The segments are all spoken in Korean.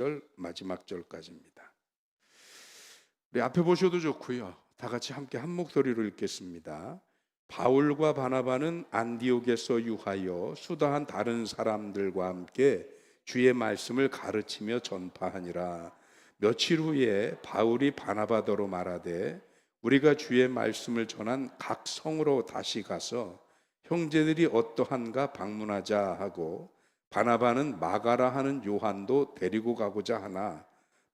절 마지막 절까지입니다. 우리 앞에 보셔도 좋고요. 다 같이 함께 한 목소리로 읽겠습니다. 바울과 바나바는 안디옥에서 유하여 수다한 다른 사람들과 함께 주의 말씀을 가르치며 전파하니라. 며칠 후에 바울이 바나바더로 말하되 우리가 주의 말씀을 전한 각 성으로 다시 가서 형제들이 어떠한가 방문하자 하고, 바나바는 마가라 하는 요한도 데리고 가고자 하나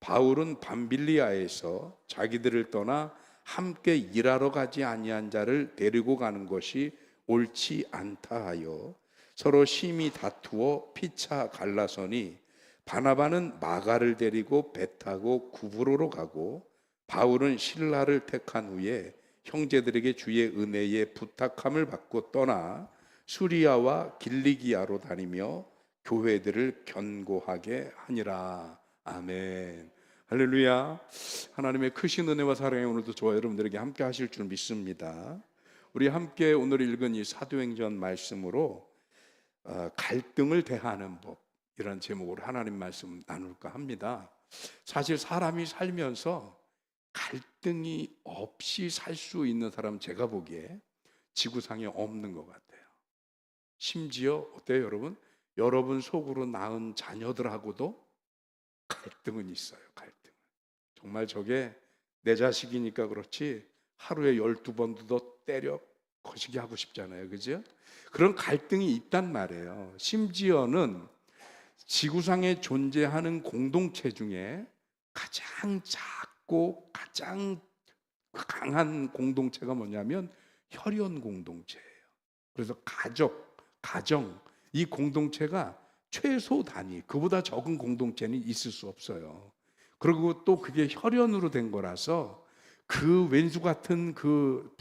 바울은 밤빌리아에서 자기들을 떠나 함께 일하러 가지 아니한 자를 데리고 가는 것이 옳지 않다 하여 서로 심히 다투어 피차 갈라서니, 바나바는 마가를 데리고 배 타고 구브로로 가고 바울은 실라를 택한 후에 형제들에게 주의 은혜에 부탁함을 받고 떠나 수리아와 길리기아로 다니며 교회들을 견고하게 하니라. 아멘. 할렐루야. 하나님의 크신 은혜와 사랑이 오늘도 저와 여러분들에게 함께 하실 줄 믿습니다. 우리 함께 오늘 읽은 이 사도행전 말씀으로 갈등을 대하는 법, 이런 제목으로 하나님 말씀 나눌까 합니다. 사실 사람이 살면서 갈등이 없이 살 수 있는 사람은 제가 보기에 지구상에 없는 것 같아요. 심지어 어때요, 여러분? 여러분 속으로 낳은 자녀들하고도 갈등은 있어요. 갈등. 정말 저게 내 자식이니까 그렇지 하루에 12번도 더 때려 거시기 하고 싶잖아요. 그죠? 그런 갈등이 있단 말이에요. 심지어는 지구상에 존재하는 공동체 중에 가장 작고 가장 강한 공동체가 뭐냐면 혈연 공동체예요. 그래서 가정, 이 공동체가 최소 단위, 그보다 적은 공동체는 있을 수 없어요. 그리고 또 그게 혈연으로 된 거라서 그 왼수 같은 그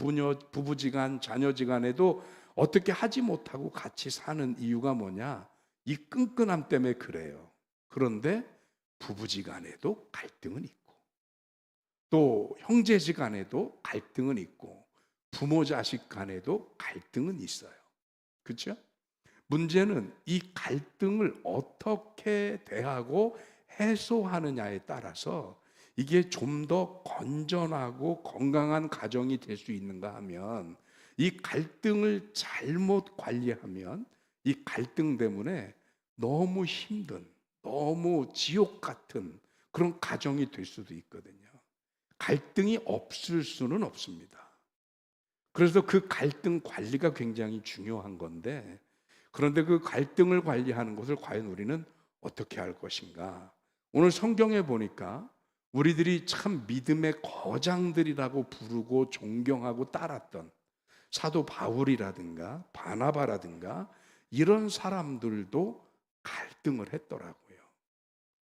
부부지간, 자녀지간에도 어떻게 하지 못하고 같이 사는 이유가 뭐냐? 이 끈끈함 때문에 그래요. 그런데 부부지간에도 갈등은 있고, 또 형제지간에도 갈등은 있고, 부모 자식 간에도 갈등은 있어요. 그렇죠? 문제는 이 갈등을 어떻게 대하고 해소하느냐에 따라서 이게 좀 더 건전하고 건강한 가정이 될 수 있는가 하면, 이 갈등을 잘못 관리하면 이 갈등 때문에 너무 힘든, 너무 지옥 같은 그런 가정이 될 수도 있거든요. 갈등이 없을 수는 없습니다. 그래서 그 갈등 관리가 굉장히 중요한 건데, 그런데 그 갈등을 관리하는 것을 과연 우리는 어떻게 할 것인가? 오늘 성경에 보니까 우리들이 참 믿음의 거장들이라고 부르고 존경하고 따랐던 사도 바울이라든가 바나바라든가 이런 사람들도 갈등을 했더라고요.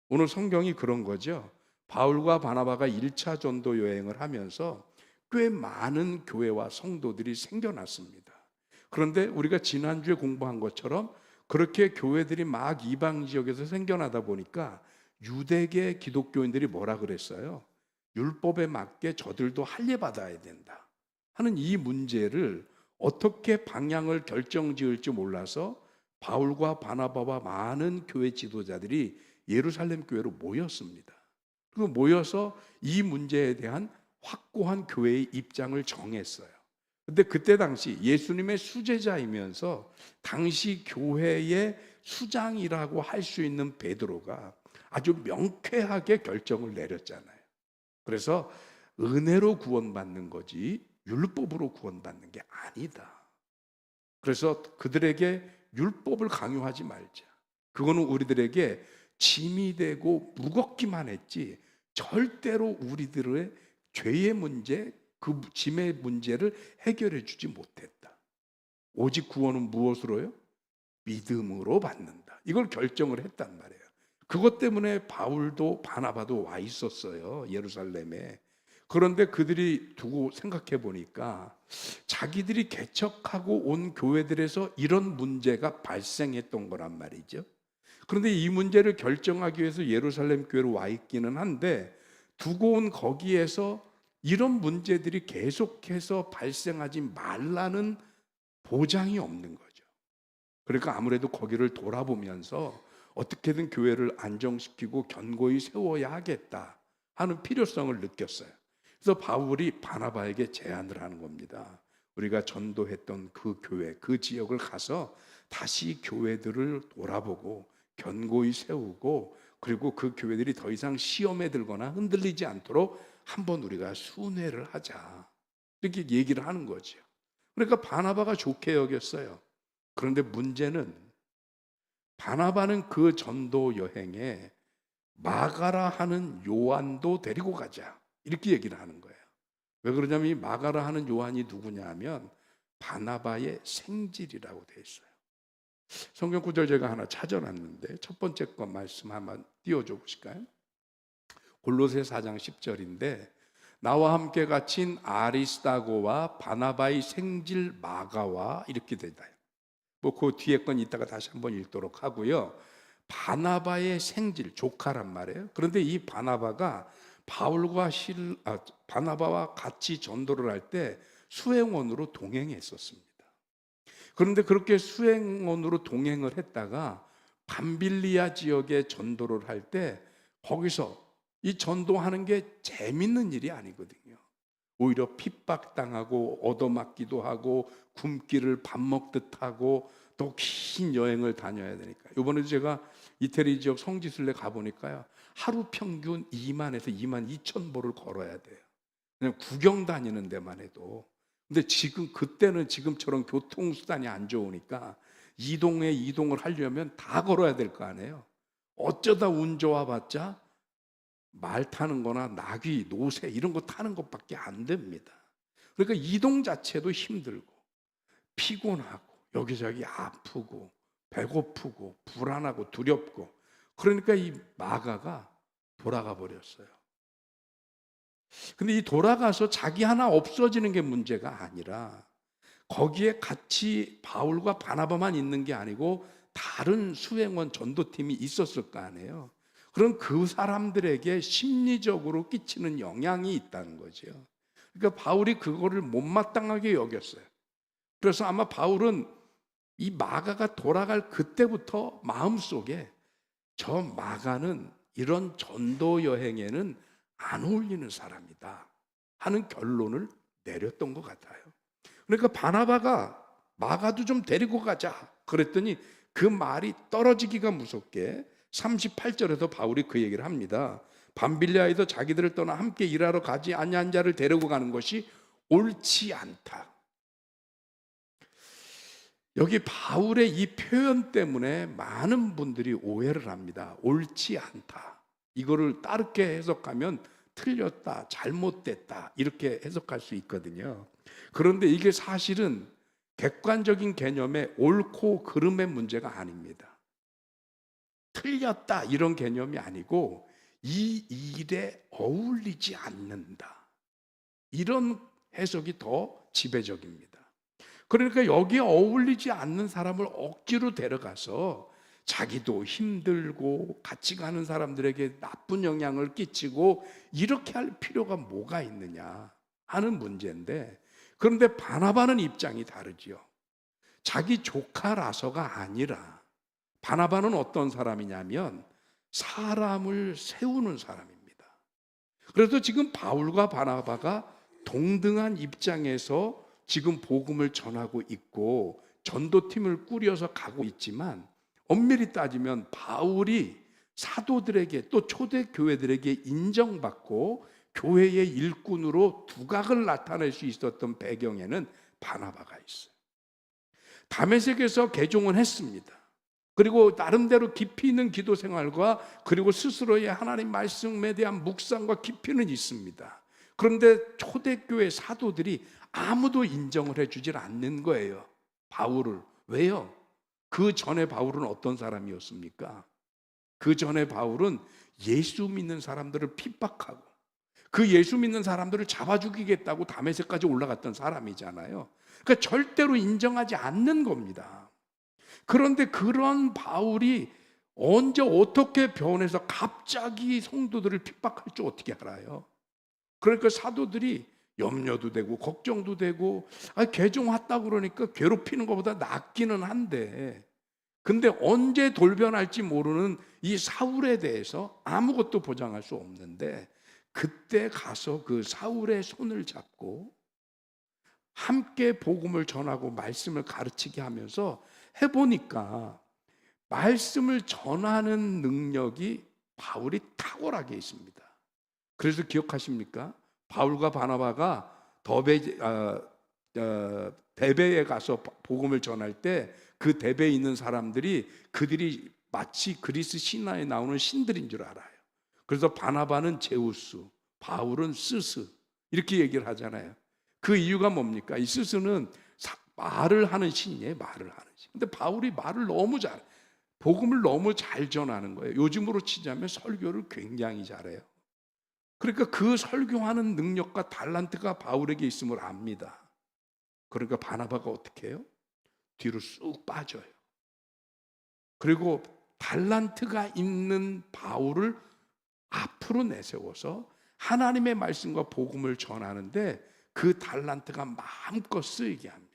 오늘 성경이 그런 거죠. 바울과 바나바가 1차 전도 여행을 하면서 꽤 많은 교회와 성도들이 생겨났습니다. 그런데 우리가 지난주에 공부한 것처럼 그렇게 교회들이 막 이방 지역에서 생겨나다 보니까 유대계 기독교인들이 뭐라 그랬어요? 율법에 맞게 저들도 할례받아야 된다 하는 이 문제를 어떻게 방향을 결정지을지 몰라서 바울과 바나바와 많은 교회 지도자들이 예루살렘 교회로 모였습니다. 그리고 모여서 이 문제에 대한 확고한 교회의 입장을 정했어요. 근데 그때 당시 예수님의 수제자이면서 당시 교회의 수장이라고 할 수 있는 베드로가 아주 명쾌하게 결정을 내렸잖아요. 그래서 은혜로 구원받는 거지 율법으로 구원받는 게 아니다. 그래서 그들에게 율법을 강요하지 말자. 그거는 우리들에게 짐이 되고 무겁기만 했지 절대로 우리들의 죄의 문제, 그 짐의 문제를 해결해 주지 못했다. 오직 구원은 무엇으로요? 믿음으로 받는다. 이걸 결정을 했단 말이에요. 그것 때문에 바울도 바나바도 와 있었어요, 예루살렘에. 그런데 그들이 두고 생각해 보니까 자기들이 개척하고 온 교회들에서 이런 문제가 발생했던 거란 말이죠. 그런데 이 문제를 결정하기 위해서 예루살렘 교회로 와 있기는 한데, 두고 온 거기에서 이런 문제들이 계속해서 발생하지 말라는 보장이 없는 거죠. 그러니까 아무래도 거기를 돌아보면서 어떻게든 교회를 안정시키고 견고히 세워야 하겠다 하는 필요성을 느꼈어요. 그래서 바울이 바나바에게 제안을 하는 겁니다. 우리가 전도했던 그 교회, 그 지역을 가서 다시 교회들을 돌아보고 견고히 세우고, 그리고 그 교회들이 더 이상 시험에 들거나 흔들리지 않도록 한번 우리가 순회를 하자, 이렇게 얘기를 하는 거죠. 그러니까 바나바가 좋게 여겼어요. 그런데 문제는 바나바는 그 전도 여행에 마가라 하는 요한도 데리고 가자, 이렇게 얘기를 하는 거예요. 왜 그러냐면 이 마가라 하는 요한이 누구냐 하면 바나바의 생질이라고 되어 있어요. 성경 구절 제가 하나 찾아놨는데 첫 번째 거 말씀 한번 띄워줘 보실까요? 골로새 4장 10절인데, 나와 함께 갇힌 아리스다고와 바나바의 생질 마가와, 이렇게 되다. 뭐 그 뒤에 건 이따가 다시 한번 읽도록 하고요. 바나바의 생질, 조카란 말이에요. 그런데 이 바나바가 바나바와 같이 전도를 할 때 수행원으로 동행했었습니다. 그런데 그렇게 수행원으로 동행을 했다가 밤빌리아 지역에 전도를 할 때 거기서 이 전도하는 게 재밌는 일이 아니거든요. 오히려 핍박당하고 얻어맞기도 하고 굶기를 밥 먹듯 하고 또 긴 여행을 다녀야 되니까. 이번에도 제가 이태리 지역 성지순례 가보니까요, 하루 평균 2만에서 2만 2천 보를 걸어야 돼요. 그냥 구경 다니는 데만 해도. 근데 그때는 지금처럼 교통수단이 안 좋으니까 이동을 하려면 다 걸어야 될 거 아니에요. 어쩌다 운 좋아봤자 말 타는 거나 나귀, 노새 이런 거 타는 것밖에 안 됩니다. 그러니까 이동 자체도 힘들고 피곤하고 여기저기 아프고 배고프고 불안하고 두렵고, 그러니까 이 마가가 돌아가 버렸어요. 근데 이 돌아가서 자기 하나 없어지는 게 문제가 아니라 거기에 같이 바울과 바나바만 있는 게 아니고 다른 수행원 전도팀이 있었을 거 아니에요. 그럼 그 사람들에게 심리적으로 끼치는 영향이 있다는 거죠. 그러니까 바울이 그거를 못마땅하게 여겼어요. 그래서 아마 바울은 이 마가가 돌아갈 그때부터 마음속에 저 마가는 이런 전도 여행에는 안 어울리는 사람이다 하는 결론을 내렸던 것 같아요. 그러니까 바나바가 마가도 좀 데리고 가자 그랬더니 그 말이 떨어지기가 무섭게 38절에서 바울이 그 얘기를 합니다. 밤빌리아에서 자기들을 떠나 함께 일하러 가지 아니한 자를 데리고 가는 것이 옳지 않다. 여기 바울의 이 표현 때문에 많은 분들이 오해를 합니다. 옳지 않다, 이거를 다르게 해석하면 틀렸다, 잘못됐다, 이렇게 해석할 수 있거든요. 그런데 이게 사실은 객관적인 개념의 옳고 그름의 문제가 아닙니다. 틀렸다 이런 개념이 아니고 이 일에 어울리지 않는다, 이런 해석이 더 지배적입니다. 그러니까 여기에 어울리지 않는 사람을 억지로 데려가서 자기도 힘들고 같이 가는 사람들에게 나쁜 영향을 끼치고 이렇게 할 필요가 뭐가 있느냐 하는 문제인데, 그런데 바나바는 입장이 다르지요. 자기 조카라서가 아니라 바나바는 어떤 사람이냐면 사람을 세우는 사람입니다. 그래서 지금 바울과 바나바가 동등한 입장에서 지금 복음을 전하고 있고 전도팀을 꾸려서 가고 있지만, 엄밀히 따지면 바울이 사도들에게 또 초대교회들에게 인정받고 교회의 일꾼으로 두각을 나타낼 수 있었던 배경에는 바나바가 있어요. 다메섹에서 개종을 했습니다. 그리고 나름대로 깊이 있는 기도 생활과 그리고 스스로의 하나님 말씀에 대한 묵상과 깊이는 있습니다. 그런데 초대교회 사도들이 아무도 인정을 해주질 않는 거예요, 바울을. 왜요? 그 전에 바울은 어떤 사람이었습니까? 그 전에 바울은 예수 믿는 사람들을 핍박하고 그 예수 믿는 사람들을 잡아 죽이겠다고 다메섹까지 올라갔던 사람이잖아요. 그러니까 절대로 인정하지 않는 겁니다. 그런데 그런 바울이 언제 어떻게 변해서 갑자기 성도들을 핍박할 줄 어떻게 알아요? 그러니까 사도들이 염려도 되고 걱정도 되고, 개종 왔다 그러니까 괴롭히는 것보다 낫기는 한데 근데 언제 돌변할지 모르는 이 사울에 대해서 아무것도 보장할 수 없는데, 그때 가서 그 사울의 손을 잡고 함께 복음을 전하고 말씀을 가르치게 하면서 해보니까 말씀을 전하는 능력이 바울이 탁월하게 있습니다. 그래서 기억하십니까? 바울과 바나바가 데베에 가서 복음을 전할 때 그 데베에 있는 사람들이 그들이 마치 그리스 신화에 나오는 신들인 줄 알아요. 그래서 바나바는 제우스, 바울은 스스 이렇게 얘기를 하잖아요. 그 이유가 뭡니까? 이 스스는 말을 하는 신이에요. 말을 하는 신. 근데 바울이 말을 너무 잘해. 복음을 너무 잘 전하는 거예요. 요즘으로 치자면 설교를 굉장히 잘해요. 그러니까 그 설교하는 능력과 달란트가 바울에게 있음을 압니다. 그러니까 바나바가 어떻게 해요? 뒤로 쑥 빠져요. 그리고 달란트가 있는 바울을 앞으로 내세워서 하나님의 말씀과 복음을 전하는데 그 달란트가 마음껏 쓰이게 합니다.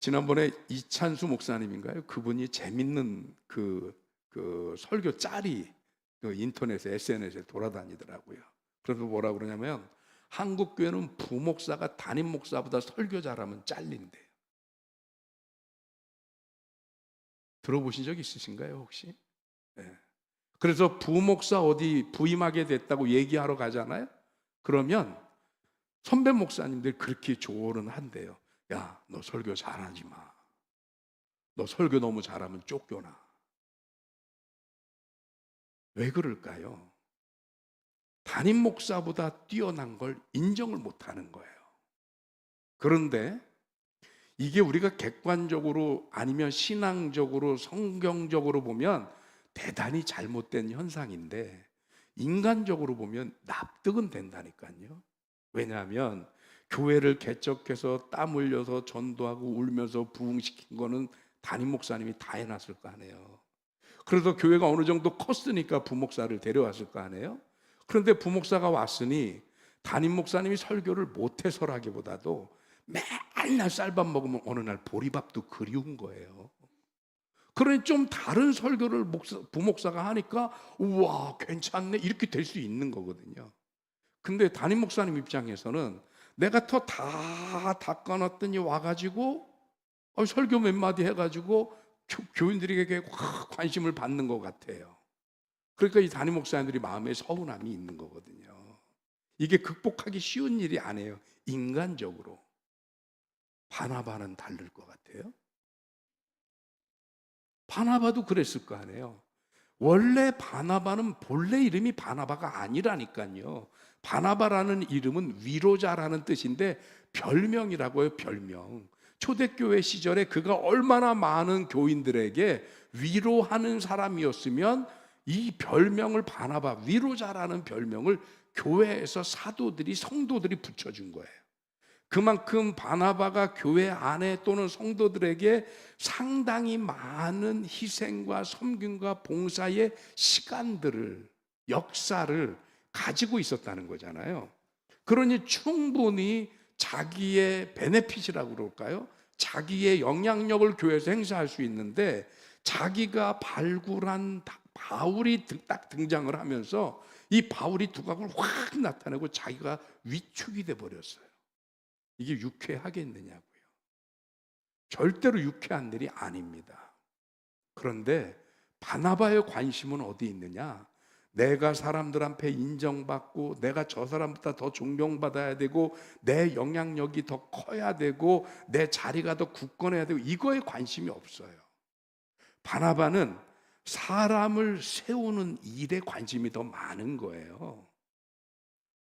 지난번에 이찬수 목사님인가요? 그분이 재밌는 그 설교 짤이 그 인터넷에 SNS에 돌아다니더라고요. 그래서 뭐라 그러냐면 한국 교회는 부목사가 담임 목사보다 설교 잘하면 잘린대요. 들어보신 적 있으신가요 혹시? 네. 그래서 부목사 어디 부임하게 됐다고 얘기하러 가잖아요. 그러면 선배 목사님들 그렇게 조언은 한대요. 야, 너 설교 잘하지 마. 너 설교 너무 잘하면 쫓겨나. 왜 그럴까요? 담임 목사보다 뛰어난 걸 인정을 못 하는 거예요. 그런데 이게 우리가 객관적으로 아니면 신앙적으로 성경적으로 보면 대단히 잘못된 현상인데 인간적으로 보면 납득은 된다니까요. 왜냐하면 교회를 개척해서 땀 흘려서 전도하고 울면서 부흥시킨 거는 담임 목사님이 다 해놨을 거 아니에요. 그래서 교회가 어느 정도 컸으니까 부목사를 데려왔을 거 아니에요. 그런데 부목사가 왔으니 담임 목사님이 설교를 못해서라기보다도 맨날 쌀밥 먹으면 어느 날 보리밥도 그리운 거예요. 그러니 좀 다른 설교를 부목사가 하니까 우와 괜찮네 이렇게 될 수 있는 거거든요. 근데 담임 목사님 입장에서는 내가 다 닦아놨더니 와가지고 설교 몇 마디 해가지고 교인들에게 확 관심을 받는 것 같아요. 그러니까 이 담임 목사님들이 마음에 서운함이 있는 거거든요. 이게 극복하기 쉬운 일이 아니에요. 인간적으로. 바나바는 다를 것 같아요. 바나바도 그랬을 거 아니에요. 원래 바나바는 본래 이름이 바나바가 아니라니까요. 바나바라는 이름은 위로자라는 뜻인데 별명이라고 해요. 별명. 초대교회 시절에 그가 얼마나 많은 교인들에게 위로하는 사람이었으면 이 별명을 바나바, 위로자라는 별명을 교회에서 사도들이 성도들이 붙여준 거예요. 그만큼 바나바가 교회 안에 또는 성도들에게 상당히 많은 희생과 섬김과 봉사의 시간들을, 역사를 가지고 있었다는 거잖아요. 그러니 충분히 자기의 베네핏이라고 그럴까요? 자기의 영향력을 교회에서 행사할 수 있는데 자기가 발굴한 바울이 딱 등장을 하면서 이 바울이 두각을 확 나타내고 자기가 위축이 돼 버렸어요. 이게 유쾌하겠느냐고요. 절대로 유쾌한 일이 아닙니다. 그런데 바나바의 관심은 어디 있느냐? 내가 사람들 앞에 인정받고 내가 저 사람보다 더 존경받아야 되고 내 영향력이 더 커야 되고 내 자리가 더 굳건해야 되고 이거에 관심이 없어요. 바나바는 사람을 세우는 일에 관심이 더 많은 거예요.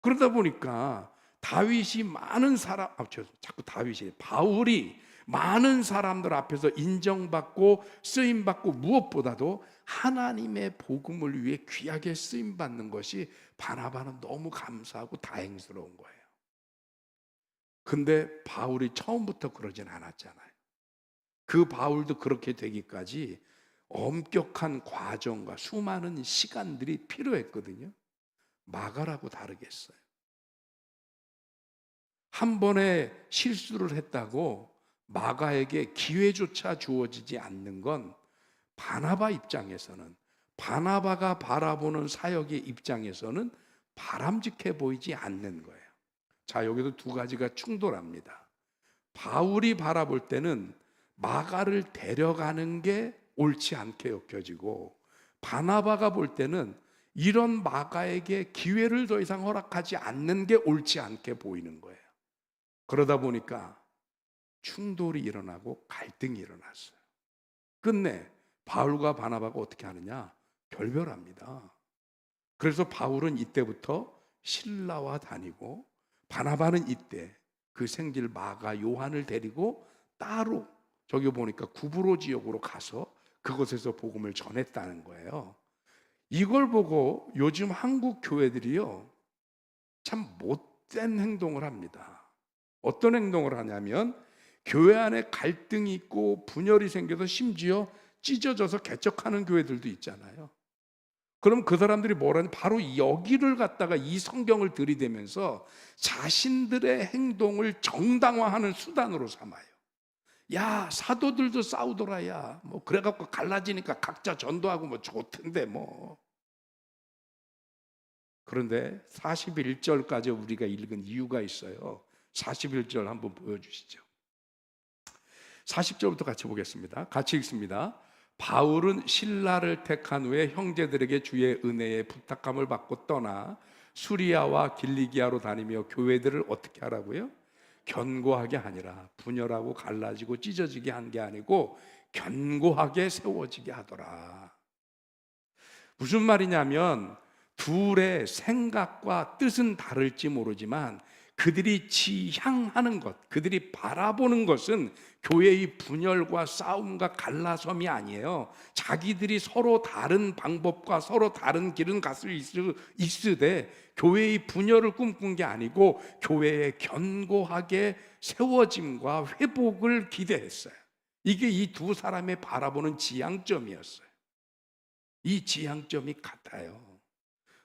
그러다 보니까 다윗이 많은 사람, 자꾸 다윗이, 바울이 많은 사람들 앞에서 인정받고 쓰임받고 무엇보다도 하나님의 복음을 위해 귀하게 쓰임받는 것이 바나바는 너무 감사하고 다행스러운 거예요. 근데 바울이 처음부터 그러진 않았잖아요. 그 바울도 그렇게 되기까지 엄격한 과정과 수많은 시간들이 필요했거든요. 마가라고 다르겠어요. 한 번에 실수를 했다고 마가에게 기회조차 주어지지 않는 건 바나바 입장에서는, 바나바가 바라보는 사역의 입장에서는 바람직해 보이지 않는 거예요. 자, 여기도 두 가지가 충돌합니다. 바울이 바라볼 때는 마가를 데려가는 게 옳지 않게 여겨지고, 바나바가 볼 때는 이런 마가에게 기회를 더 이상 허락하지 않는 게 옳지 않게 보이는 거예요. 그러다 보니까 충돌이 일어나고 갈등이 일어났어요. 끝내 바울과 바나바가 어떻게 하느냐? 결별합니다. 그래서 바울은 이때부터 실라와 다니고, 바나바는 이때 그 생질 마가 요한을 데리고 따로 저기 보니까 구브로 지역으로 가서 그곳에서 복음을 전했다는 거예요. 이걸 보고 요즘 한국 교회들이요, 참 못된 행동을 합니다. 어떤 행동을 하냐면, 교회 안에 갈등이 있고 분열이 생겨서 심지어 찢어져서 개척하는 교회들도 있잖아요. 그럼 그 사람들이 뭐라냐? 바로 여기를 갖다가 이 성경을 들이대면서 자신들의 행동을 정당화하는 수단으로 삼아요. 야, 사도들도 싸우더라, 야. 뭐 그래갖고 갈라지니까 각자 전도하고 뭐 좋던데 뭐. 그런데 41절까지 우리가 읽은 이유가 있어요. 41절 한번 보여주시죠. 40절부터 같이 보겠습니다. 같이 읽습니다. 바울은 신라를 택한 후에 형제들에게 주의 은혜에 부탁함을 받고 떠나 수리아와 길리기아로 다니며 교회들을 어떻게 하라고요? 견고하게 하니라. 분열하고 갈라지고 찢어지게 한 게 아니고 견고하게 세워지게 하더라. 무슨 말이냐면, 둘의 생각과 뜻은 다를지 모르지만 그들이 지향하는 것, 그들이 바라보는 것은 교회의 분열과 싸움과 갈라섬이 아니에요. 자기들이 서로 다른 방법과 서로 다른 길은 갔을 있으되 교회의 분열을 꿈꾼 게 아니고 교회의 견고하게 세워짐과 회복을 기대했어요. 이게 이 두 사람의 바라보는 지향점이었어요. 이 지향점이 같아요.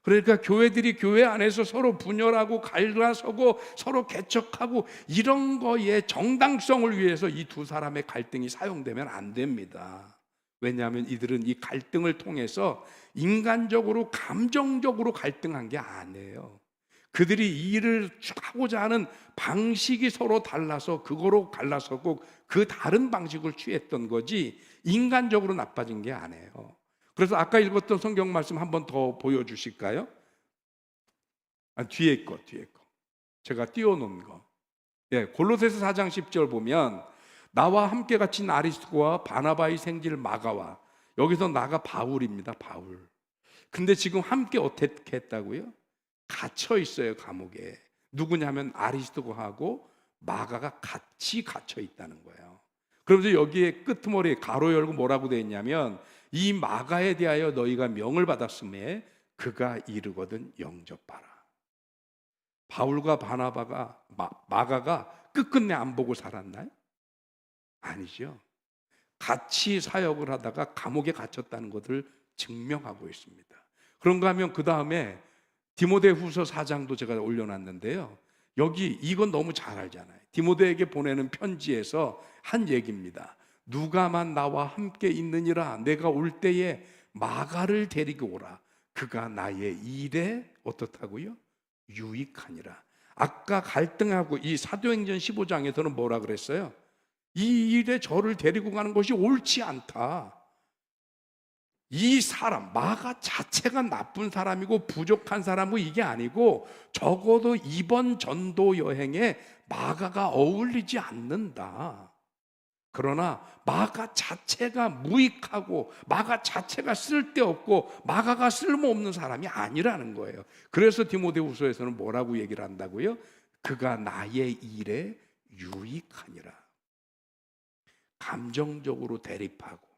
그러니까 교회들이 교회 안에서 서로 분열하고 갈라서고 서로 개척하고 이런 거에 정당성을 위해서 이 두 사람의 갈등이 사용되면 안 됩니다. 왜냐하면 이들은 이 갈등을 통해서 인간적으로 감정적으로 갈등한 게 아니에요. 그들이 이 일을 하고자 하는 방식이 서로 달라서 그거로 갈라서고 그 다른 방식을 취했던 거지 인간적으로 나빠진 게 아니에요. 그래서 아까 읽었던 성경 말씀 한 번 더 보여주실까요? 뒤에 거. 제가 띄워놓은 거. 예, 골로새서 4장 10절 보면 나와 함께 갇힌 아리스도와 바나바의 생질 마가와, 여기서 나가 바울입니다. 바울. 근데 지금 함께 어떻게 했다고요? 갇혀 있어요, 감옥에. 누구냐면 아리스도하고 마가가 같이 갇혀 있다는 거예요. 그러면서 여기에 끄트머리에 가로 열고 뭐라고 되어 있냐면, 이 마가에 대하여 너희가 명을 받았음에 그가 이르거든 영접하라. 바울과 바나바가 마가가 끝끝내 안 보고 살았나요? 아니죠. 같이 사역을 하다가 감옥에 갇혔다는 것을 증명하고 있습니다. 그런가 하면 그 다음에 디모데후서 4장도 제가 올려놨는데요. 여기 이건 너무 잘 알잖아요. 디모데에게 보내는 편지에서 한 얘기입니다. 누가만 나와 함께 있느니라. 내가 올 때에 마가를 데리고 오라. 그가 나의 일에 어떻다고요? 유익하니라. 아까 갈등하고 이 사도행전 15장에서는 뭐라 그랬어요? 이 일에 저를 데리고 가는 것이 옳지 않다. 이 사람, 마가 자체가 나쁜 사람이고 부족한 사람이고 이게 아니고 적어도 이번 전도 여행에 마가가 어울리지 않는다. 그러나 마가 자체가 무익하고 마가 자체가 쓸데없고 마가가 쓸모없는 사람이 아니라는 거예요. 그래서 디모데후서에서는 뭐라고 얘기를 한다고요? 그가 나의 일에 유익하니라. 감정적으로 대립하고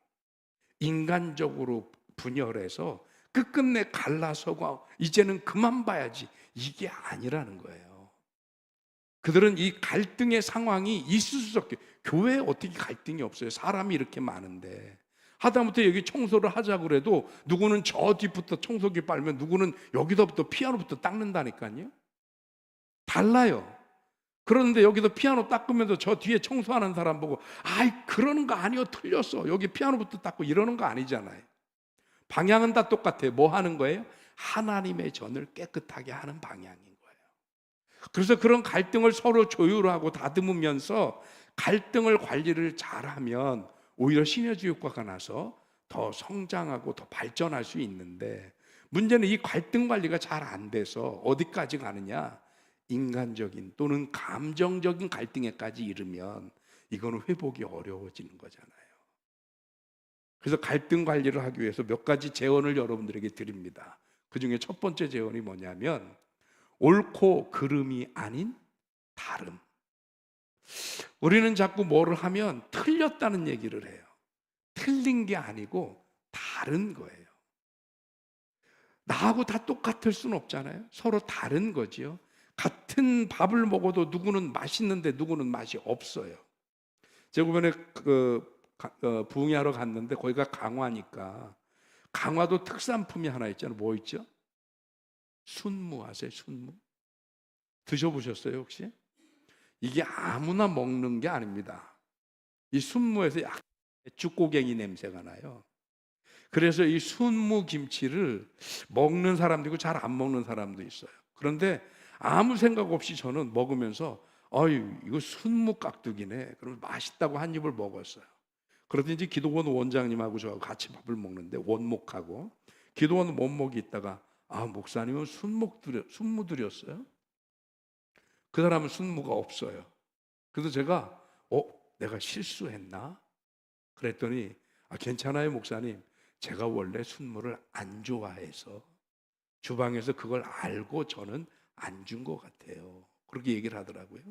인간적으로 분열해서 끝끝내 갈라서고 이제는 그만 봐야지, 이게 아니라는 거예요. 그들은 이 갈등의 상황이 있을 수밖에. 교회에 어떻게 갈등이 없어요? 사람이 이렇게 많은데. 하다못해 여기 청소를 하자고 그래도 누구는 저 뒤부터 청소기 빨면 누구는 여기서부터 피아노부터 닦는다니까요. 달라요. 그런데 여기서 피아노 닦으면서 저 뒤에 청소하는 사람 보고 아이 그러는 거 아니요, 틀렸어, 여기 피아노부터 닦고, 이러는 거 아니잖아요. 방향은 다 똑같아요. 뭐 하는 거예요? 하나님의 전을 깨끗하게 하는 방향인 거예요. 그래서 그런 갈등을 서로 조율하고 다듬으면서 갈등을 관리를 잘하면 오히려 시너지 효과가 나서 더 성장하고 더 발전할 수 있는데, 문제는 이 갈등 관리가 잘 안 돼서 어디까지 가느냐, 인간적인 또는 감정적인 갈등에까지 이르면 이거는 회복이 어려워지는 거잖아요. 그래서 갈등 관리를 하기 위해서 몇 가지 제언을 여러분들에게 드립니다. 그 중에 첫 번째 제언이 뭐냐면, 옳고 그름이 아닌 다름. 우리는 자꾸 뭐를 하면 틀렸다는 얘기를 해요. 틀린 게 아니고 다른 거예요. 나하고 다 똑같을 수는 없잖아요. 서로 다른 거지요. 같은 밥을 먹어도 누구는 맛있는데 누구는 맛이 없어요. 제가 이번에 부흥회하러 갔는데 거기가 강화니까, 강화도 특산품이 하나 있잖아요. 뭐 있죠? 순무 아세요? 순무? 드셔보셨어요 혹시? 이게 아무나 먹는 게 아닙니다. 이 순무에서 약간 죽고갱이 냄새가 나요. 그래서 이 순무 김치를 먹는 사람도 있고 잘 안 먹는 사람도 있어요. 그런데 아무 생각 없이 저는 먹으면서 아유 이거 순무 깍두기네, 그러면 맛있다고 한 입을 먹었어요. 그러더니 기도원 원장님하고 저하고 같이 밥을 먹는데, 원목하고 기도원 원목이 있다가 아 목사님은 순무 드렸어요? 그 사람은 순무가 없어요. 그래서 제가 내가 실수했나? 그랬더니 괜찮아요 목사님, 제가 원래 순무를 안 좋아해서 주방에서 그걸 알고 저는 안 준 것 같아요. 그렇게 얘기를 하더라고요.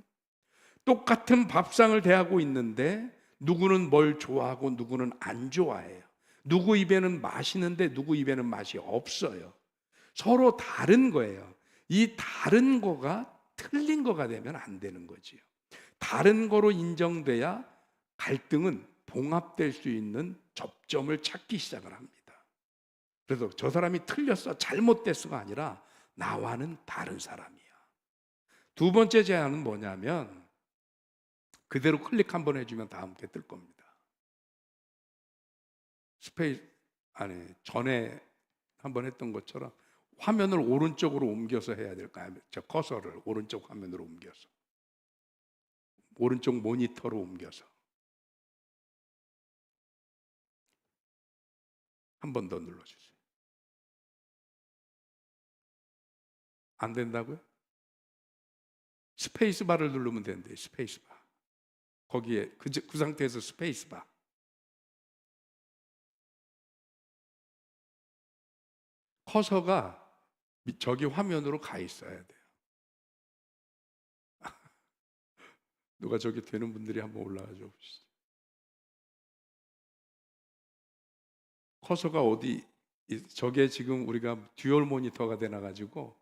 똑같은 밥상을 대하고 있는데 누구는 뭘 좋아하고 누구는 안 좋아해요. 누구 입에는 맛있는데 누구 입에는 맛이 없어요. 서로 다른 거예요. 이 다른 거가 틀린 거가 되면 안 되는 거지요. 다른 거로 인정돼야 갈등은 봉합될 수 있는 접점을 찾기 시작을 합니다. 그래서 저 사람이 틀렸어, 잘못됐어가 아니라 나와는 다른 사람이야. 두 번째 제안은 뭐냐면, 그대로 클릭 한번 해주면 다음 게 뜰 겁니다. 스페이스 아니 전에 한번 했던 것처럼 화면을 오른쪽으로 옮겨서 해야 될까요? 저 커서를 오른쪽 화면으로 옮겨서, 오른쪽 모니터로 옮겨서. 한 번 더 눌러주세요. 안 된다고요? 스페이스 바를 누르면 되는데, 스페이스 바. 거기에 그 상태에서 스페이스 바. 커서가 저기 화면으로 가 있어야 돼요. 누가 저기 되는 분들이 한번 올라가 줘 보시죠. 커서가 어디, 저게 지금 우리가 듀얼 모니터가 되나 가지고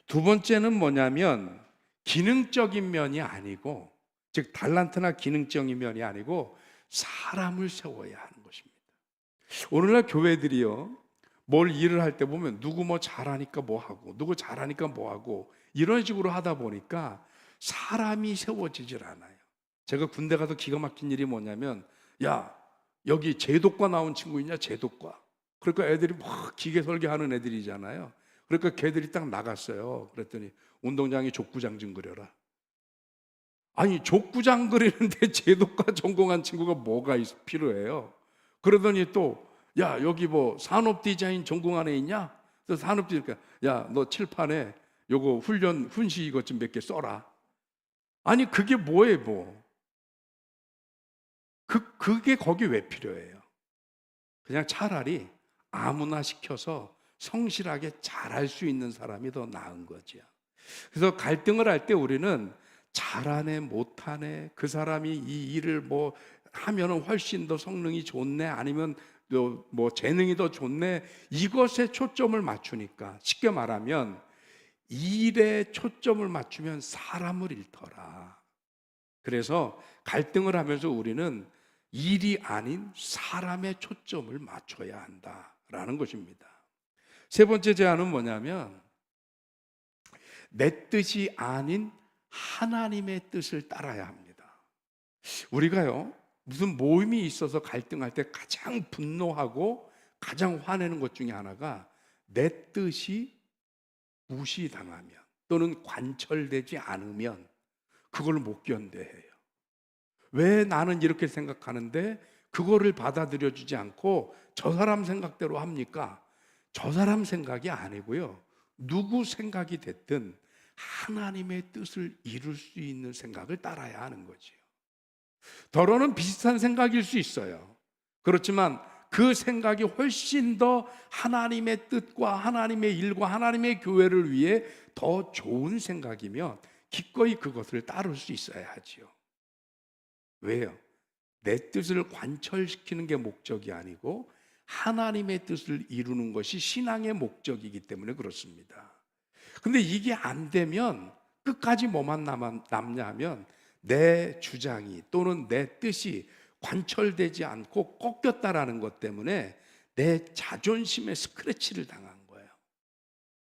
두 번째는 뭐냐면, 기능적인 면이 아니고, 즉 달란트나 기능적인 면이 아니고 사람을 세워야 하는 것입니다. 오늘날 교회들이요, 뭘 일을 할 때 보면 누구 뭐 잘하니까 뭐 하고 누구 잘하니까 뭐 하고 이런 식으로 하다 보니까 사람이 세워지질 않아요. 제가 군대 가서 기가 막힌 일이 뭐냐면, 야 여기 제독과 나온 친구 있냐, 제독과. 그러니까 애들이 막 기계 설계하는 애들이잖아요. 그러니까 걔들이 딱 나갔어요. 그랬더니 운동장에 족구장 좀 그려라. 아니 족구장 그리는데 제독과 전공한 친구가 뭐가 필요해요? 그러더니 또 야 여기 뭐 산업 디자인 전공한 애 있냐? 그래서 산업 디자인, 야 너 칠판에 요거 훈시 이것 좀 몇 개 써라. 아니 그게 뭐예요 뭐? 그게 거기 왜 필요해요? 그냥 차라리 아무나 시켜서 성실하게 잘할 수 있는 사람이 더 나은 거죠. 그래서 갈등을 할 때 우리는 잘하네 못하네, 그 사람이 이 일을 뭐 하면은 훨씬 더 성능이 좋네, 아니면 뭐 재능이 더 좋네, 이것에 초점을 맞추니까, 쉽게 말하면 일에 초점을 맞추면 사람을 잃더라. 그래서 갈등을 하면서 우리는 일이 아닌 사람의 초점을 맞춰야 한다라는 것입니다. 세 번째 제안은 뭐냐면 내 뜻이 아닌 하나님의 뜻을 따라야 합니다. 우리가요, 무슨 모임이 있어서 갈등할 때 가장 분노하고 가장 화내는 것 중에 하나가 내 뜻이 무시당하면 또는 관철되지 않으면 그걸 못 견뎌해요. 왜 나는 이렇게 생각하는데 그거를 받아들여 주지 않고 저 사람 생각대로 합니까? 저 사람 생각이 아니고요, 누구 생각이 됐든 하나님의 뜻을 이룰 수 있는 생각을 따라야 하는 거지요. 더러는 비슷한 생각일 수 있어요. 그렇지만 그 생각이 훨씬 더 하나님의 뜻과 하나님의 일과 하나님의 교회를 위해 더 좋은 생각이면 기꺼이 그것을 따를 수 있어야 하지요. 왜요? 내 뜻을 관철시키는 게 목적이 아니고 하나님의 뜻을 이루는 것이 신앙의 목적이기 때문에 그렇습니다. 근데 이게 안 되면 끝까지 뭐만 남냐 하면 내 주장이 또는 내 뜻이 관철되지 않고 꺾였다라는 것 때문에 내 자존심에 스크래치를 당한 거예요.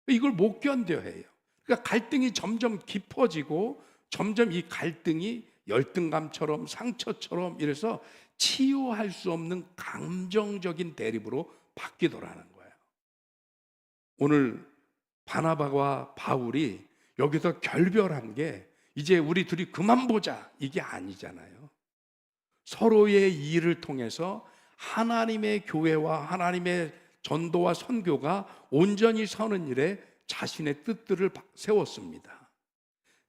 이걸 못 견뎌해요. 그러니까 갈등이 점점 깊어지고 점점 이 갈등이 열등감처럼 상처처럼 이래서 치유할 수 없는 감정적인 대립으로 바뀌더라는 거예요. 오늘 바나바와 바울이 여기서 결별한 게 이제 우리 둘이 그만 보자 이게 아니잖아요. 서로의 일을 통해서 하나님의 교회와 하나님의 전도와 선교가 온전히 서는 일에 자신의 뜻들을 세웠습니다.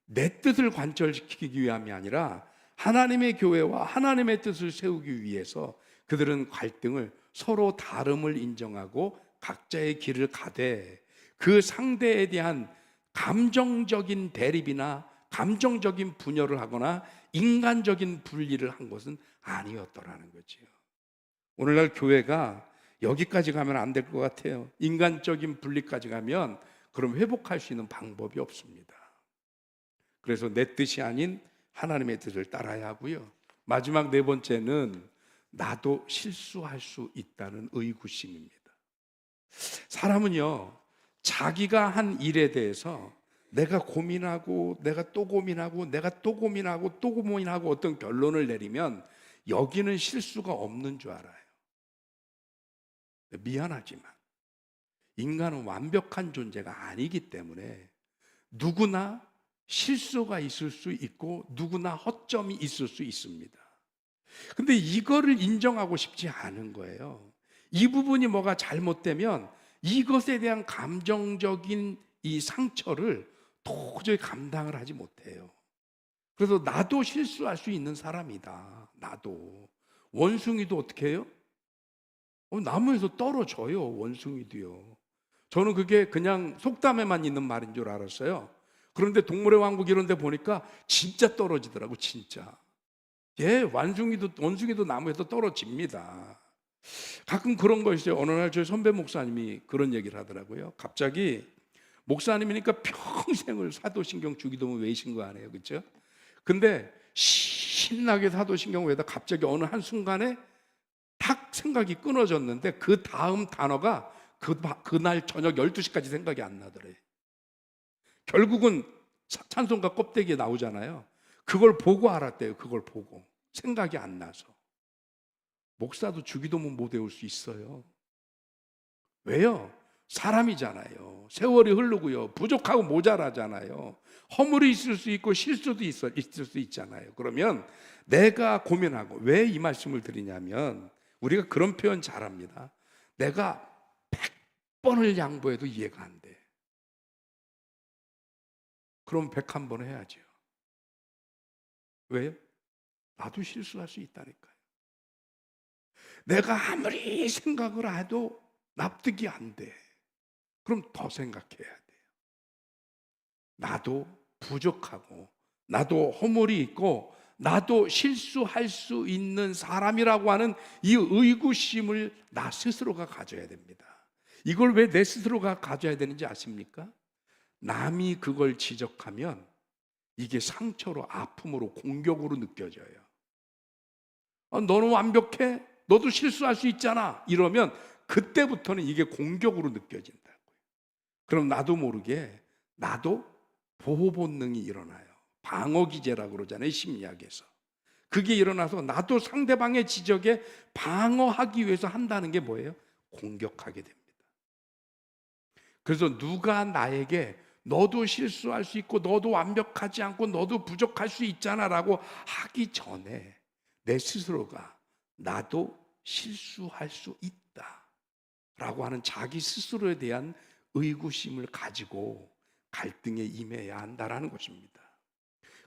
내 뜻을 관철시키기 위함이 아니라 하나님의 교회와 하나님의 뜻을 세우기 위해서 그들은 갈등을 서로 다름을 인정하고 각자의 길을 가되 그 상대에 대한 감정적인 대립이나 감정적인 분열을 하거나 인간적인 분리를 한 것은 아니었더라는 거지요. 오늘날 교회가 여기까지 가면 안 될 것 같아요. 인간적인 분리까지 가면 그럼 회복할 수 있는 방법이 없습니다. 그래서 내 뜻이 아닌 하나님의 뜻을 따라야 하고요. 마지막 네 번째는 나도 실수할 수 있다는 의구심입니다. 사람은요, 자기가 한 일에 대해서 내가 고민하고 내가 또 고민하고 내가 또 고민하고 또 고민하고 어떤 결론을 내리면 여기는 실수가 없는 줄 알아요. 미안하지만 인간은 완벽한 존재가 아니기 때문에 누구나 실수가 있을 수 있고 누구나 허점이 있을 수 있습니다. 근데 이거를 인정하고 싶지 않은 거예요. 이 부분이 뭐가 잘못되면 이것에 대한 감정적인 이 상처를 도저히 감당을 하지 못해요. 그래서 나도 실수할 수 있는 사람이다. 나도. 원숭이도 어떻게 해요? 나무에서 떨어져요. 원숭이도요. 저는 그게 그냥 속담에만 있는 말인 줄 알았어요. 그런데 동물의 왕국 이런 데 보니까 진짜 떨어지더라고, 진짜. 예, 원숭이도 나무에서 떨어집니다. 가끔 그런 거 있어요. 어느 날 저희 선배 목사님이 그런 얘기를 하더라고요. 갑자기 목사님이니까 평생을 사도신경 주기도문 외우신 거 아니에요, 그렇죠? 근데 신나게 사도신경 외다 갑자기 어느 한순간에 탁 생각이 끊어졌는데 그 다음 단어가 그날 저녁 12시까지 생각이 안 나더래. 결국은 찬송가 껍데기에 나오잖아요. 그걸 보고 알았대요. 그걸 보고. 생각이 안 나서. 목사도 주기도문 못 외울 수 있어요. 왜요? 사람이잖아요. 세월이 흐르고요. 부족하고 모자라잖아요. 허물이 있을 수 있고 실수도 있을 수 있잖아요. 그러면 내가 고민하고 왜 이 말씀을 드리냐면 우리가 그런 표현 잘합니다. 내가 100번을 양보해도 이해가 안 돼. 그럼 101번 해야죠. 왜요? 나도 실수할 수 있다니까요. 내가 아무리 생각을 해도 납득이 안 돼. 그럼 더 생각해야 돼요. 나도 부족하고 나도 허물이 있고 나도 실수할 수 있는 사람이라고 하는 이 의구심을 나 스스로가 가져야 됩니다. 이걸 왜 내 스스로가 가져야 되는지 아십니까? 남이 그걸 지적하면 이게 상처로 아픔으로 공격으로 느껴져요. 너는 완벽해? 너도 실수할 수 있잖아. 이러면 그때부터는 이게 공격으로 느껴진다고요. 그럼 나도 모르게 나도 보호 본능이 일어나요. 방어 기제라고 그러잖아요, 심리학에서. 그게 일어나서 나도 상대방의 지적에 방어하기 위해서 한다는 게 뭐예요? 공격하게 됩니다. 그래서 누가 나에게 너도 실수할 수 있고 너도 완벽하지 않고 너도 부족할 수 있잖아 라고 하기 전에 내 스스로가 나도 실수할 수 있다 라고 하는 자기 스스로에 대한 의구심을 가지고 갈등에 임해야 한다라는 것입니다.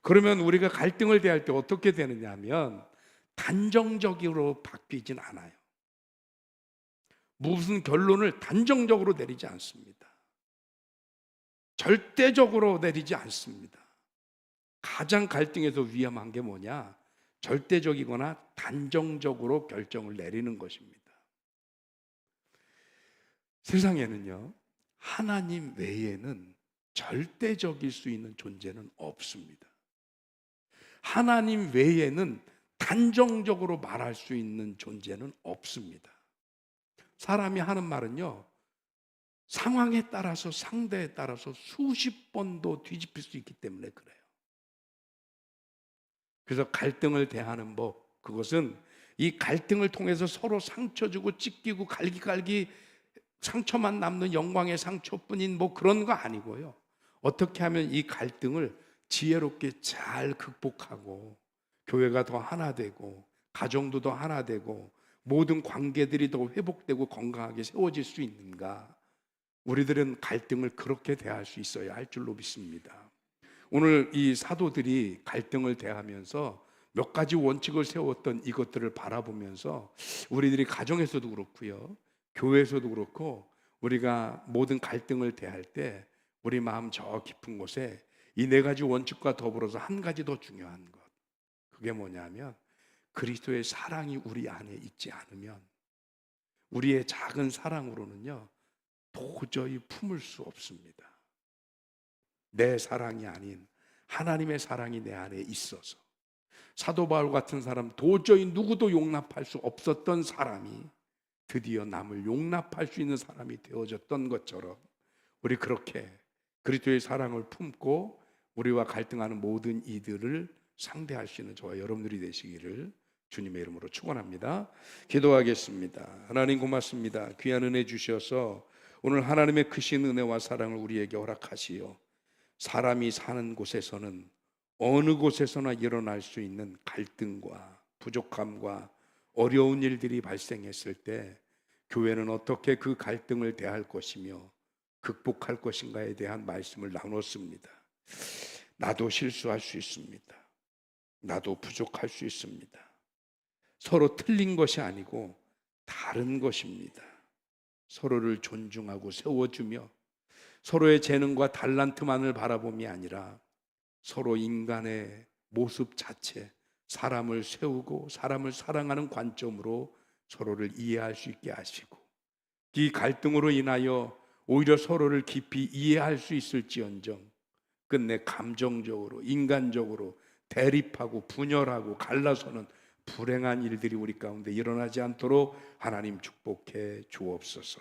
그러면 우리가 갈등을 대할 때 어떻게 되느냐 하면 단정적으로 바뀌진 않아요. 무슨 결론을 단정적으로 내리지 않습니다. 절대적으로 내리지 않습니다. 가장 갈등에서 위험한 게 뭐냐? 절대적이거나 단정적으로 결정을 내리는 것입니다. 세상에는요, 하나님 외에는 절대적일 수 있는 존재는 없습니다. 하나님 외에는 단정적으로 말할 수 있는 존재는 없습니다. 사람이 하는 말은요, 상황에 따라서 상대에 따라서 수십 번도 뒤집힐 수 있기 때문에 그래요. 그래서 갈등을 대하는 법, 그것은 이 갈등을 통해서 서로 상처 주고 찢기고 갈기갈기 상처만 남는 영광의 상처뿐인 뭐 그런 거 아니고요. 어떻게 하면 이 갈등을 지혜롭게 잘 극복하고 교회가 더 하나 되고 가정도 더 하나 되고 모든 관계들이 더 회복되고 건강하게 세워질 수 있는가? 우리들은 갈등을 그렇게 대할 수 있어야 할 줄로 믿습니다. 오늘 이 사도들이 갈등을 대하면서 몇 가지 원칙을 세웠던 이것들을 바라보면서 우리들이 가정에서도 그렇고요, 교회에서도 그렇고 우리가 모든 갈등을 대할 때 우리 마음 저 깊은 곳에 이 네 가지 원칙과 더불어서 한 가지 더 중요한 것, 그게 뭐냐면 그리스도의 사랑이 우리 안에 있지 않으면 우리의 작은 사랑으로는요 도저히 품을 수 없습니다. 내 사랑이 아닌 하나님의 사랑이 내 안에 있어서 사도 바울 같은 사람, 도저히 누구도 용납할 수 없었던 사람이 드디어 남을 용납할 수 있는 사람이 되어졌던 것처럼 우리 그렇게 그리스도의 사랑을 품고 우리와 갈등하는 모든 이들을 상대할 수 있는 저와 여러분들이 되시기를 주님의 이름으로 축원합니다. 기도하겠습니다. 하나님 고맙습니다. 귀한 은혜 주셔서 오늘 하나님의 크신 은혜와 사랑을 우리에게 허락하시어 사람이 사는 곳에서는 어느 곳에서나 일어날 수 있는 갈등과 부족함과 어려운 일들이 발생했을 때 교회는 어떻게 그 갈등을 대할 것이며 극복할 것인가에 대한 말씀을 나눴습니다. 나도 실수할 수 있습니다. 나도 부족할 수 있습니다. 서로 틀린 것이 아니고 다른 것입니다. 서로를 존중하고 세워주며 서로의 재능과 달란트만을 바라봄이 아니라 서로 인간의 모습 자체, 사람을 세우고 사람을 사랑하는 관점으로 서로를 이해할 수 있게 하시고 이 갈등으로 인하여 오히려 서로를 깊이 이해할 수 있을지언정 끝내 감정적으로 인간적으로 대립하고 분열하고 갈라서는 불행한 일들이 우리 가운데 일어나지 않도록 하나님 축복해 주옵소서.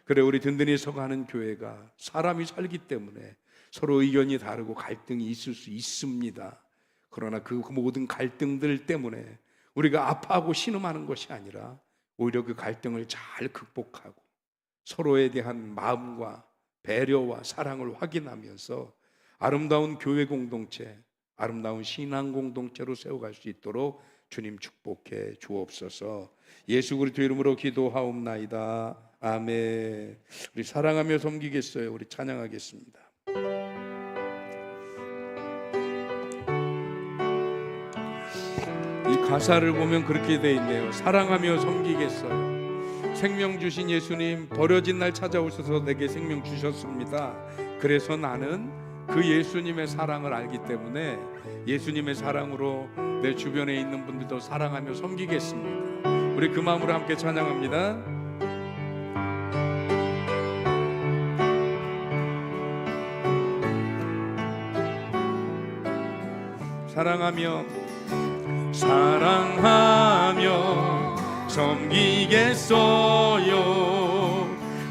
그래, 우리 든든히 서가는 교회가 사람이 살기 때문에 서로 의견이 다르고 갈등이 있을 수 있습니다. 그러나 그 모든 갈등들 때문에 우리가 아파하고 신음하는 것이 아니라 오히려 그 갈등을 잘 극복하고 서로에 대한 마음과 배려와 사랑을 확인하면서 아름다운 교회 공동체, 아름다운 신앙 공동체로 세워갈 수 있도록 주님 축복해 주옵소서. 예수 그리스도 이름으로 기도하옵나이다. 아멘. 우리 사랑하며 섬기겠어요. 우리 찬양하겠습니다. 이 가사를 보면 그렇게 돼 있네요. 사랑하며 섬기겠어요. 생명 주신 예수님, 버려진 날 찾아오셔서 내게 생명 주셨습니다. 그래서 나는 그 예수님의 사랑을 알기 때문에 예수님의 사랑으로 내 주변에 있는 분들도 사랑하며 섬기겠습니다. 우리 그 마음으로 함께 찬양합니다. 사랑하며 섬기겠어요.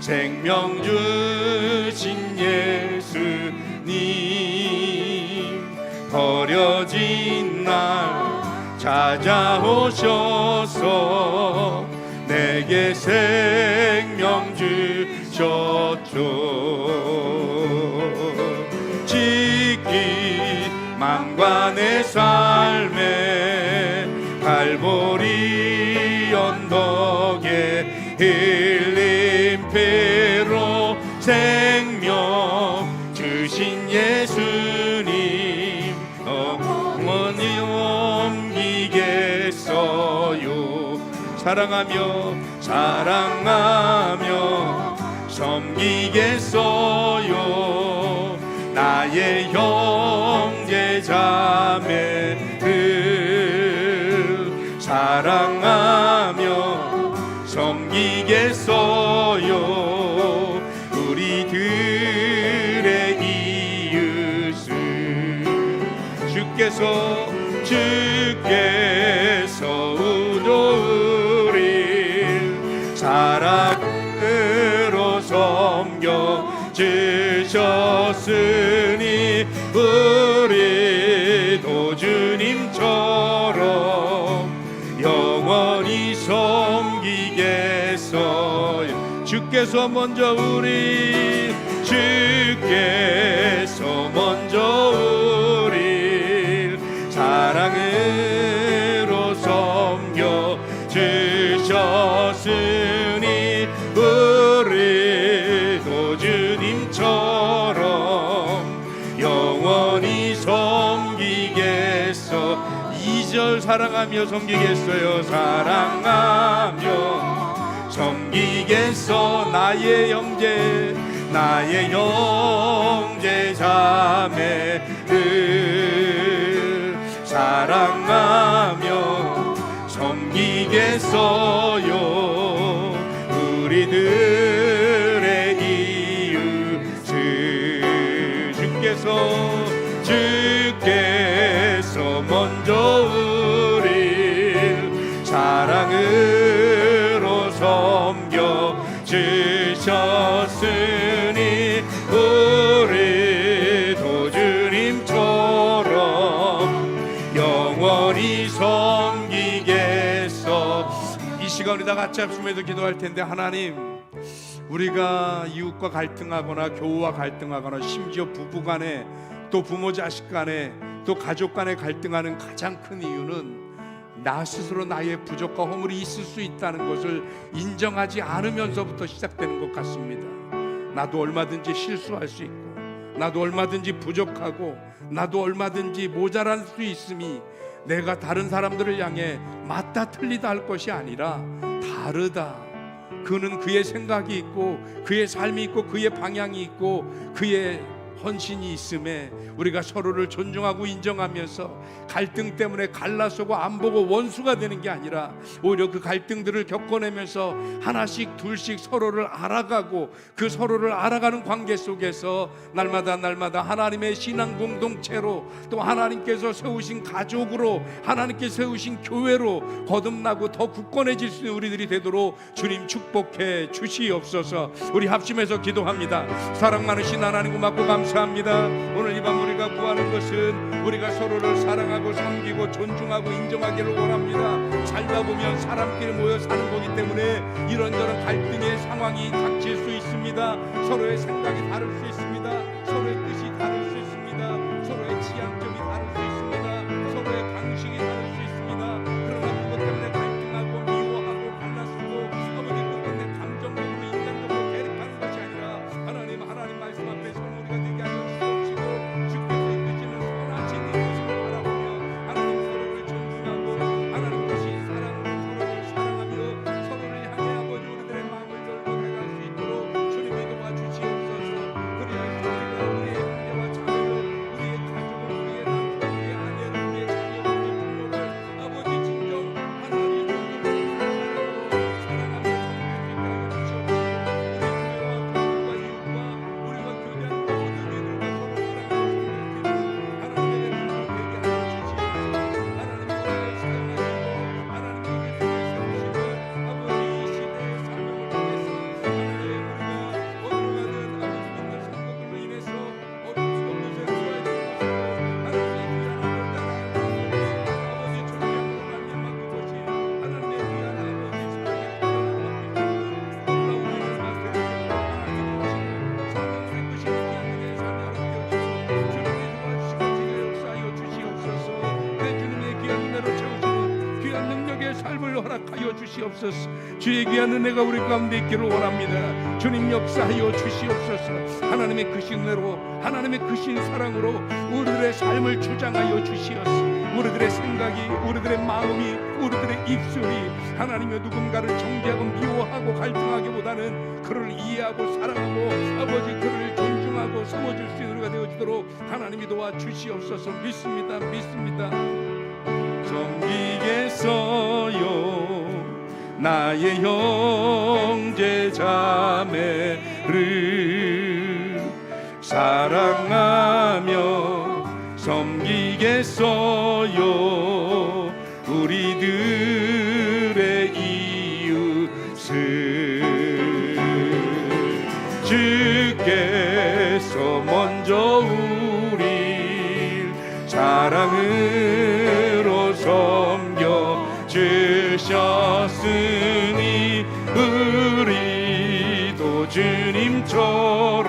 생명 주신 버려진 날 찾아오셔서 내게 생명 주셨죠. 지기만과 내 삶에 갈보리 언덕에 흘린 피로 생명 주신 예수님 영원히 옮기겠어요. 사랑하며 섬기겠어요. 나의 형제 자매들 사랑하며 섬기겠어요. 우리들의 이웃을 주께서 우리를 사랑으로 섬겨 주셨으니 우리도 주님처럼 영원히 섬기겠어요. 주께서 먼저 우릴 사랑으로 섬겨 주셨으니 우리도 주님처럼 영원히 섬기겠어. 2절 사랑하며 섬기겠어요. 사랑하며 섬기겠어. 나의 형제 자매들 사랑하며 섬기겠어요. 우리들의 이웃을 주께서 먼저 우릴 사랑으로 섬겨 주셨으니 우리도 주님처럼 영원히 섬기겠어. 이 시간 우리 다 같이 합심해서 기도할 텐데, 하나님, 우리가 이웃과 갈등하거나 교우와 갈등하거나 심지어 부부간에 또 부모 자식 간에 또 가족 간에 갈등하는 가장 큰 이유는 나 스스로 나의 부족과 허물이 있을 수 있다는 것을 인정하지 않으면서부터 시작되는 것 같습니다. 나도 얼마든지 실수할 수 있고, 나도 얼마든지 부족하고, 나도 얼마든지 모자랄 수 있음이 내가 다른 사람들을 향해 맞다 틀리다 할 것이 아니라 다르다. 그는 그의 생각이 있고 그의 삶이 있고 그의 방향이 있고 그의 헌신이 있음에 우리가 서로를 존중하고 인정하면서 갈등 때문에 갈라서고 안 보고 원수가 되는 게 아니라 오히려 그 갈등들을 겪어내면서 하나씩 둘씩 서로를 알아가고 그 서로를 알아가는 관계 속에서 날마다 하나님의 신앙 공동체로 또 하나님께서 세우신 가족으로 하나님께서 세우신 교회로 거듭나고 더 굳건해질 수 있는 우리들이 되도록 주님 축복해 주시옵소서. 우리 합심해서 기도합니다. 사랑 많으신 하나님 고맙고 감사합니다. 오늘 이 밤 우리가 구하는 것은 우리가 서로를 사랑하고 섬기고 존중하고 인정하기를 원합니다. 살다 보면 사람끼리 모여 사는 거기 때문에 이런저런 갈등의 상황이 닥칠 수 있습니다. 서로의 생각이 다를 수 있습니다. 서로의 뜻이 다를 수 있습니다. 서로의 지향점이 다를 수 있습니다. 서로의 방식이 다를 수 있습니다. 그러나 그것 때문에 갈등하고 미워하고 갈라쓰고 아버지 그것 때문에 감정적으로 인간적으로 대립하는 것이 아니라 하나님 말씀 앞에 서로 우리가 되게 하여 주시옵시고 주께서 이끄시는 선하신 이것을 바라보며 하나님 서로를 존중하고 하나님 것이 서로를 사랑하며 서로를 향해 아버지 우리들의 마음을 열고 나갈 수 있도록 주님이 도와주시옵소서. 그리하여 역사하여 주시옵소서. 주의 귀한 은혜가 우리 가운데 있기를 원합니다. 주님 역사하여 주시옵소서. 하나님의 크신 은혜로, 하나님의 크신 사랑으로 우리들의 삶을 주장하여 주시옵소서. 우리들의 생각이, 우리들의 마음이, 우리들의 입술이 하나님의 누군가를 정죄하고 미워하고 갈등하기보다는 그를 이해하고 사랑하고 아버지 그를 존중하고 섬어줄 수 있는 우리가 되어지도록 하나님이 도와주시옵소서. 믿습니다. 믿습니다. 섬기겠어요 나의 형제 자매를 사랑하며 섬기겠어요 우리들의 이웃을. 주께서 먼저 우릴 사랑으로 섬겨 주셨으니 우리도 주님처럼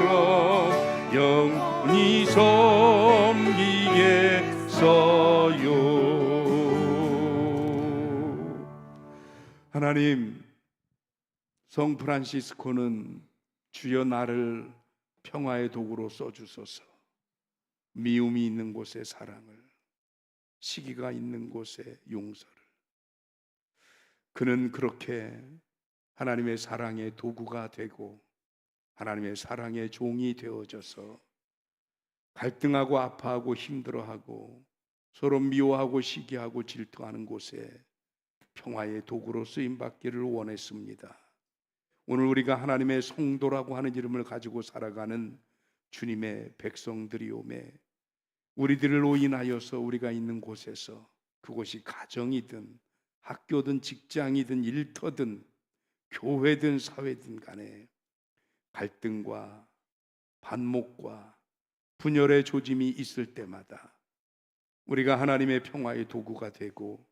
영원히 섬기겠어요. 하나님, 성 프란시스코는 주여 나를 평화의 도구로 써주소서. 미움이 있는 곳에 사랑을, 시기가 있는 곳에 용서를. 그는 그렇게 하나님의 사랑의 도구가 되고 하나님의 사랑의 종이 되어져서 갈등하고 아파하고 힘들어하고 서로 미워하고 시기하고 질투하는 곳에 평화의 도구로 쓰임받기를 원했습니다. 오늘 우리가 하나님의 성도라고 하는 이름을 가지고 살아가는 주님의 백성들이오매 우리들로 인하여서 우리가 있는 곳에서 그곳이 가정이든 학교든 직장이든 일터든 교회든 사회든 간에 갈등과 반목과 분열의 조짐이 있을 때마다 우리가 하나님의 평화의 도구가 되고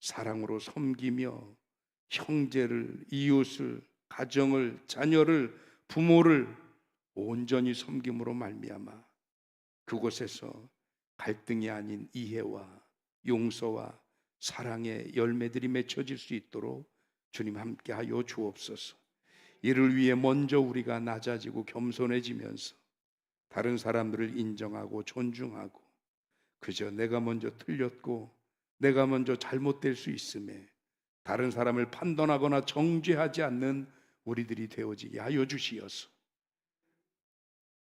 사랑으로 섬기며 형제를, 이웃을, 가정을, 자녀를, 부모를 온전히 섬김으로 말미암아 그곳에서 갈등이 아닌 이해와 용서와 사랑의 열매들이 맺혀질 수 있도록 주님 함께하여 주옵소서. 이를 위해 먼저 우리가 낮아지고 겸손해지면서 다른 사람들을 인정하고 존중하고 그저 내가 먼저 틀렸고 내가 먼저 잘못될 수 있음에 다른 사람을 판단하거나 정죄하지 않는 우리들이 되어지게 하여 주시어서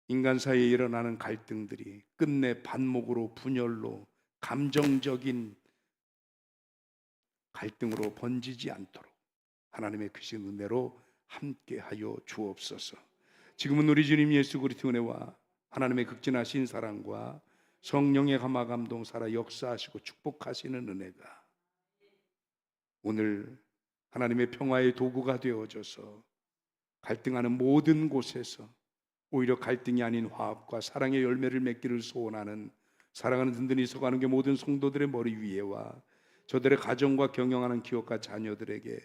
인간 사이에 일어나는 갈등들이 끝내 반목으로 분열로 감정적인 갈등으로 번지지 않도록 하나님의 크신 은혜로 함께하여 주옵소서. 지금은 우리 주님 예수 그리스도의 은혜와 하나님의 극진하신 사랑과 성령의 감화 감동 살아 역사하시고 축복하시는 은혜가 오늘 하나님의 평화의 도구가 되어져서 갈등하는 모든 곳에서 오히려 갈등이 아닌 화합과 사랑의 열매를 맺기를 소원하는 사랑하는 든든히 서가는 게 모든 성도들의 머리 위에와 저들의 가정과 경영하는 기업가 자녀들에게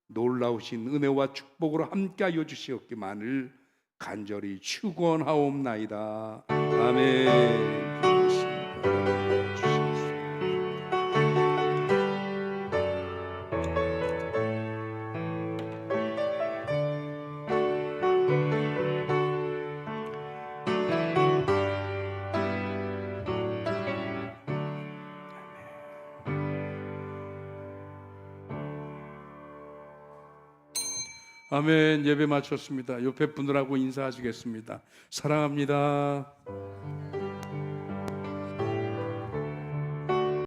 놀라우신 은혜와 축복으로 함께하여 주시옵기만을 간절히 축원하옵나이다. 아멘. 아멘. 예배 마쳤습니다. 옆에 분들하고 인사하시겠습니다. 사랑합니다.